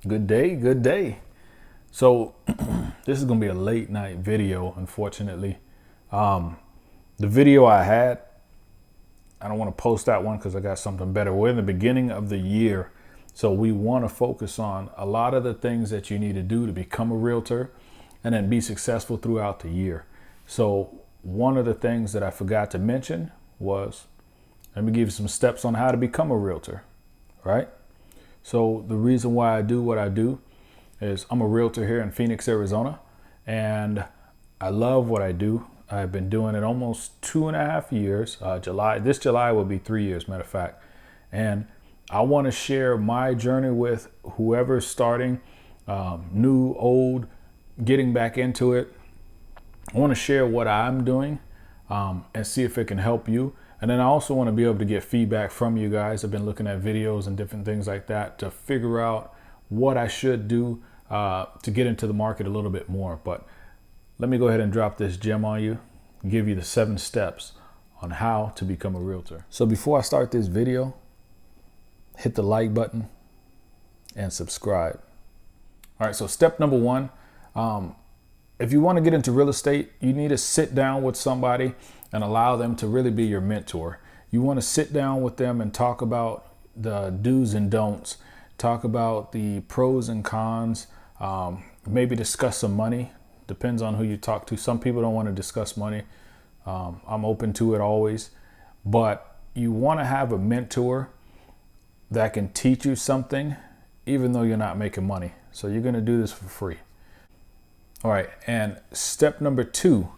Good day, good day. So this is gonna be a late night video, unfortunately. The video I had, I don't want to post that one because I got something better. We're in the beginning of the year, so we want to focus on a lot of the things that you need to do to become a realtor and then be successful throughout the year. So one of the things that I forgot to mention was, let me give you some steps on how to become a realtor, right? So the reason why I do what I do is I'm a realtor here in Phoenix, Arizona, and I love what I do. I've been doing it almost 2.5 years. This July will be 3 years, matter of fact. And I want to share my journey with whoever's starting, new, old, getting back into it. I want to share what I'm doing and see if it can help you. And then I also want to be able to get feedback from you guys. I've been looking at videos and different things like that to figure out what I should do to get into the market a little bit more. But let me go ahead and drop this gem on you, give you the 7 steps on how to become a realtor. So before I start this video, hit the like button and subscribe. All right, so step number 1, if you want to get into real estate, you need to sit down with somebody and allow them to really be your mentor. You want to sit down with them and talk about the do's and don'ts, talk about the pros and cons, maybe discuss some money. Depends on who you talk to. Some people don't want to discuss money. I'm open to it always, but you want to have a mentor that can teach you something even though you're not making money. So you're going to do this for free. All right, and step number 2,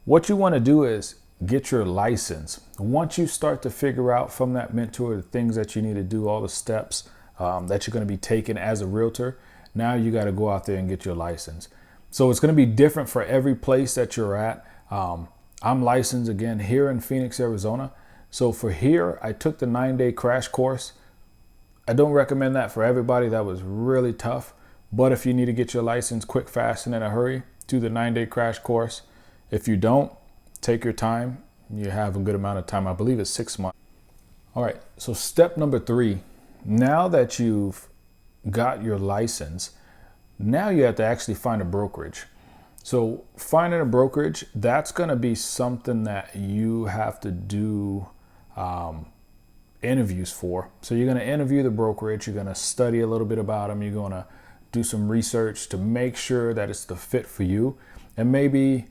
what you want to do is get your license. Once you start to figure out from that mentor the things that you need to do, all the steps that you're going to be taking as a realtor, now you got to go out there and get your license. So it's going to be different for every place that you're at. I'm licensed again here in Phoenix, Arizona. So for here, I took the 9-day crash course. I don't recommend that for everybody. That was really tough. But if you need to get your license quick, fast, and in a hurry, do the 9-day crash course. If you don't, take your time. You have a good amount of time. I believe it's 6 months. All right, so step number 3, now that you've got your license, now you have to actually find a brokerage. So finding a brokerage, that's going to be something that you have to do interviews for. So you're going to interview the brokerage. You're going to study a little bit about them. You're going to do some research to make sure that it's the fit for you. And maybe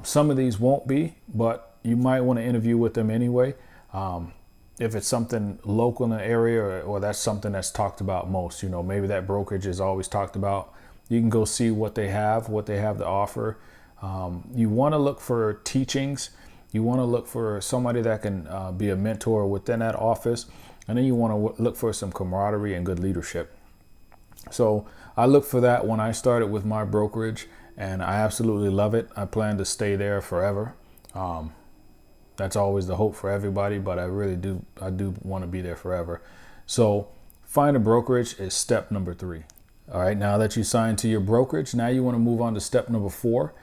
some of these won't be, but you might want to interview with them anyway. If it's something local in the area or that's something that's talked about most, maybe that brokerage is always talked about. You can go see what they have to offer. You want to look for teachings. You want to look for somebody that can be a mentor within that office. And then you want to look for some camaraderie and good leadership. So I look for that when I started with my brokerage, and I absolutely love it. I plan to stay there forever. That's always the hope for everybody, but I do want to be there forever. So find a brokerage is step number 3. All right, now that you signed to your brokerage, now you want to move on to step number 4.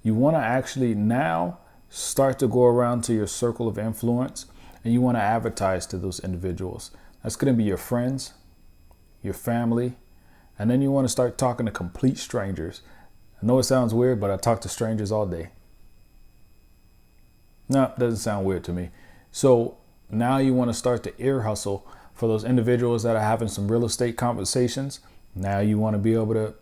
You want to actually now start to go around to your circle of influence, and you want to advertise to those individuals. That's going to be your friends, your family, and then you want to start talking to complete strangers. I know it sounds weird, but I talk to strangers all day. No, it doesn't sound weird to me. So now you want to start to ear hustle for those individuals that are having some real estate conversations. Now you want to be able to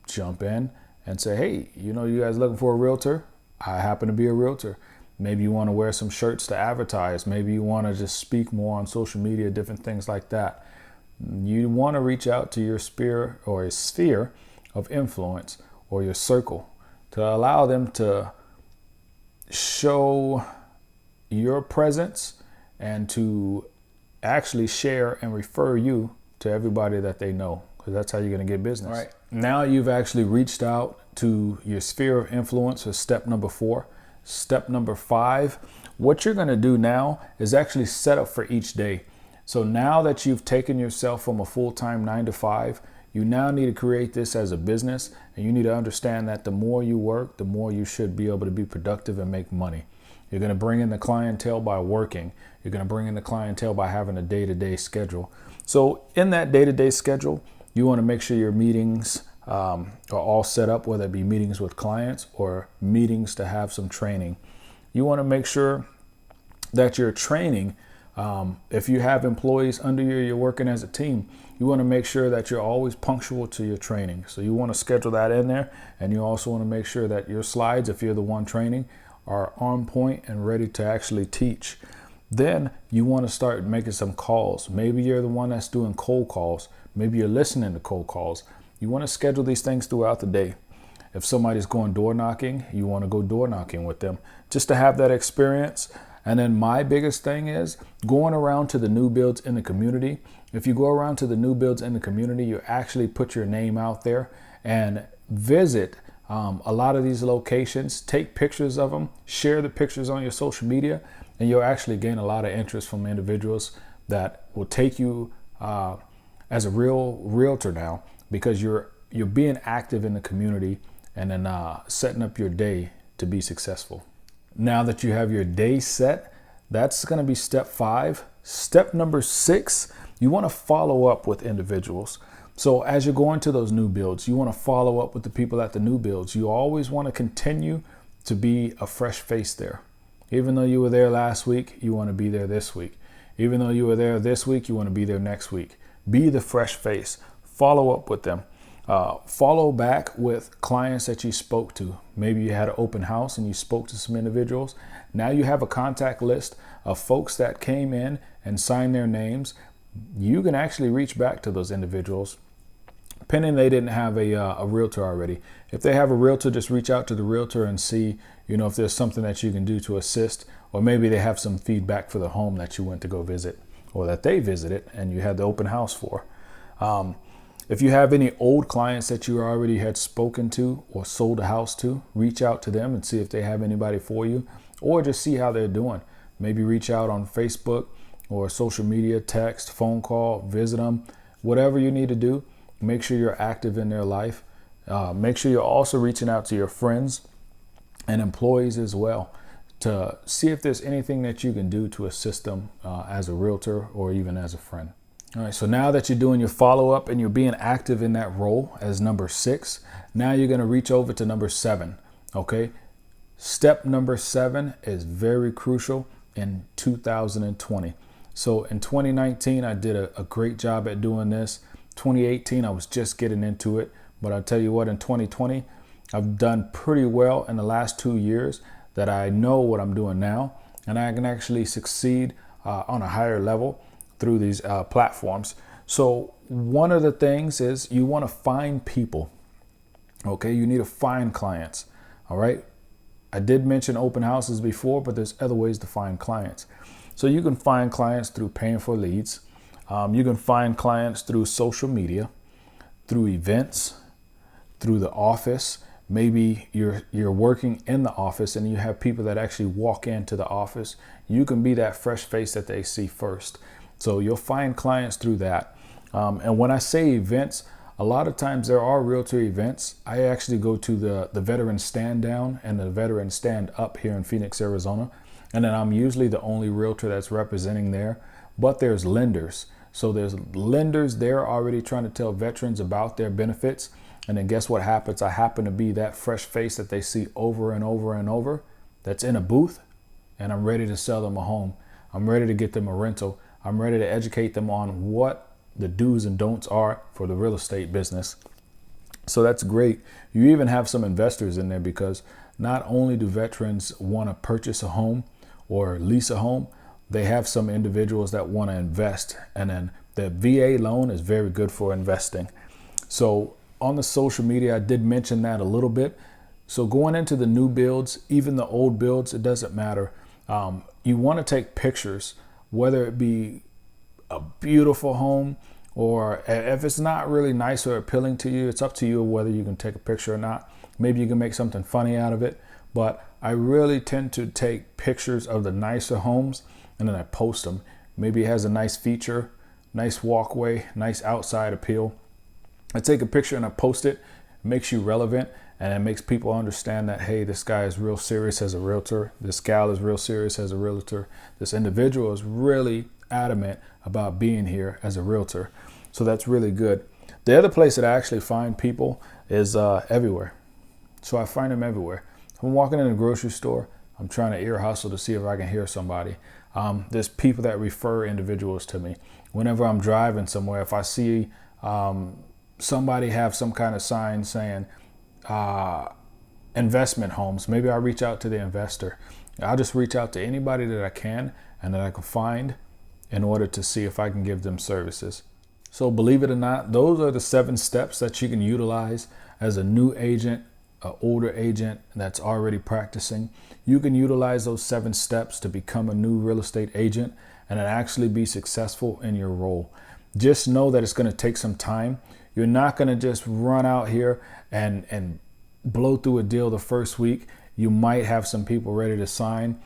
jump in and say, hey, you guys looking for a realtor? I happen to be a realtor. Maybe you want to wear some shirts to advertise. Maybe you want to just speak more on social media, different things like that. You want to reach out to your sphere of influence or your circle to allow them to show your presence and to actually share and refer you to everybody that they know, because that's how you're going to get business. All right. Now you've actually reached out to your sphere of influence for step number 4. Step number 5, what you're going to do now is actually set up for each day. So now that you've taken yourself from a full-time 9 to 5, you now need to create this as a business, and you need to understand that the more you work, the more you should be able to be productive and make money. You're going to bring in the clientele by working. You're going to bring in the clientele by having a day-to-day schedule. So in that day-to-day schedule, You want to make sure your meetings are all set up, whether it be meetings with clients or meetings to have some training. You want to make sure that your training, if you have employees under you, you're working as a team, you want to make sure that you're always punctual to your training. So you want to schedule that in there, and you also want to make sure that your slides, if you're the one training, are on point and ready to actually teach. Then you want to start making some calls. Maybe you're the one that's doing cold calls. Maybe you're listening to cold calls. You want to schedule these things throughout the day. If somebody's going door knocking, you want to go door knocking with them just to have that experience. And then my biggest thing is going around to the new builds in the community. If you go around to the new builds in the community, you actually put your name out there and visit a lot of these locations, take pictures of them, share the pictures on your social media, and you'll actually gain a lot of interest from individuals that will take you as a real realtor now, because you're being active in the community and then setting up your day to be successful. Now that you have your day set, that's going to be step 5. Step number 6, you want to follow up with individuals. So as you're going to those new builds, you want to follow up with the people at the new builds. You always want to continue to be a fresh face there. Even though you were there last week, you want to be there this week. Even though you were there this week, you want to be there next week. Be the fresh face. Follow up with them. Follow back with clients that you spoke to. Maybe you had an open house and you spoke to some individuals. Now you have a contact list of folks that came in and signed their names. You can actually reach back to those individuals, pending they didn't have a realtor already. If they have a realtor, just reach out to the realtor and see, if there's something that you can do to assist, or maybe they have some feedback for the home that you went to go visit or that they visited and you had the open house for. If you have any old clients that you already had spoken to or sold a house to, reach out to them and see if they have anybody for you, or just see how they're doing. Maybe reach out on Facebook or social media, text, phone call, visit them, whatever you need to do. Make sure you're active in their life. Make sure you're also reaching out to your friends and employees as well to see if there's anything that you can do to assist them as a realtor or even as a friend. All right, so now that you're doing your follow-up and you're being active in that role as number 6, now you're going to reach over to number 7, okay? Step number 7 is very crucial in 2020. So in 2019, I did a great job at doing this. 2018, I was just getting into it. But I'll tell you what, in 2020, I've done pretty well in the last 2 years that I know what I'm doing now. And I can actually succeed on a higher level through these platforms. So one of the things is you want to find people. Okay, you need to find clients. All right. I did mention open houses before, but there's other ways to find clients. So you can find clients through paying for leads. You can find clients through social media, through events, through the office. Maybe you're working in the office and you have people that actually walk into the office. You can be that fresh face that they see first. So you'll find clients through that. And when I say events, a lot of times there are realtor events. I actually go to the veteran stand down and the veteran stand up here in Phoenix, Arizona. And then I'm usually the only realtor that's representing there. But there's lenders. So there's lenders there already trying to tell veterans about their benefits. And then guess what happens? I happen to be that fresh face that they see over and over and over that's in a booth. And I'm ready to sell them a home. I'm ready to get them a rental. I'm ready to educate them on what the do's and don'ts are for the real estate business. So that's great. You even have some investors in there because not only do veterans want to purchase a home or lease a home, they have some individuals that want to invest. And then the VA loan is very good for investing. So on the social media, I did mention that a little bit. So going into the new builds, even the old builds, it doesn't matter. You want to take pictures, whether it be a beautiful home or if it's not really nice or appealing to you, it's up to you whether you can take a picture or not. Maybe you can make something funny out of it. But I really tend to take pictures of the nicer homes and then I post them. Maybe it has a nice feature, nice walkway, nice outside appeal. I take a picture and I post it. It makes you relevant and it makes people understand that, hey, this guy is real serious as a realtor. This gal is real serious as a realtor. This individual is really adamant about being here as a realtor. So that's really good. The other place that I actually find people is everywhere. So I find them everywhere. If I'm walking in a grocery store, I'm trying to ear hustle to see if I can hear somebody. There's people that refer individuals to me. Whenever I'm driving somewhere, if I see somebody have some kind of sign saying investment homes, maybe I'll reach out to the investor. I'll just reach out to anybody that I can and that I can find in order to see if I can give them services. So believe it or not, those are the 7 steps that you can utilize as a new agent, an older agent that's already practicing. You can utilize those 7 steps to become a new real estate agent and actually be successful in your role. Just know that it's going to take some time. You're not going to just run out here and blow through a deal the first week. You might have some people ready to sign,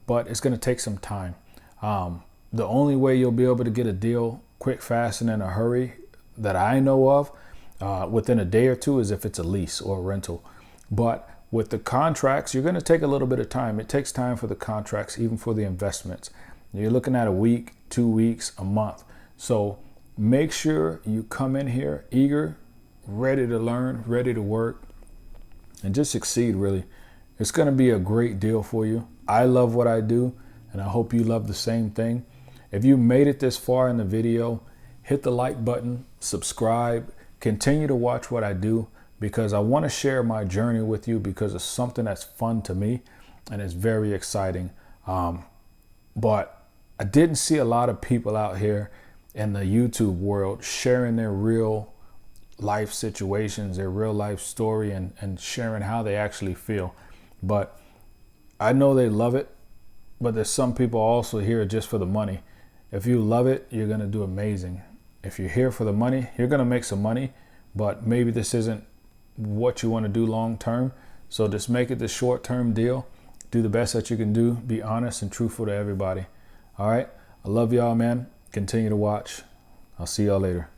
but it's going to take some time. The only way you'll be able to get a deal quick, fast, and in a hurry that I know of within a day or two is if it's a lease or a rental. But with the contracts, you're going to take a little bit of time. It takes time for the contracts, even for the investments. You're looking at a week, 2 weeks, a month. So make sure you come in here eager, ready to learn, ready to work, and just succeed, really. It's going to be a great deal for you. I love what I do, and I hope you love the same thing. If you made it this far in the video, hit the like button, subscribe, continue to watch what I do, because I want to share my journey with you because it's something that's fun to me and it's very exciting. But I didn't see a lot of people out here in the YouTube world sharing their real life situations, their real life story, and sharing how they actually feel. But I know they love it, but there's some people also here just for the money. If you love it, you're going to do amazing. If you're here for the money, you're going to make some money, but maybe this isn't what you want to do long term. So just make it the short term deal. Do the best that you can do. Be honest and truthful to everybody. All right. I love y'all, man. Continue to watch. I'll see y'all later.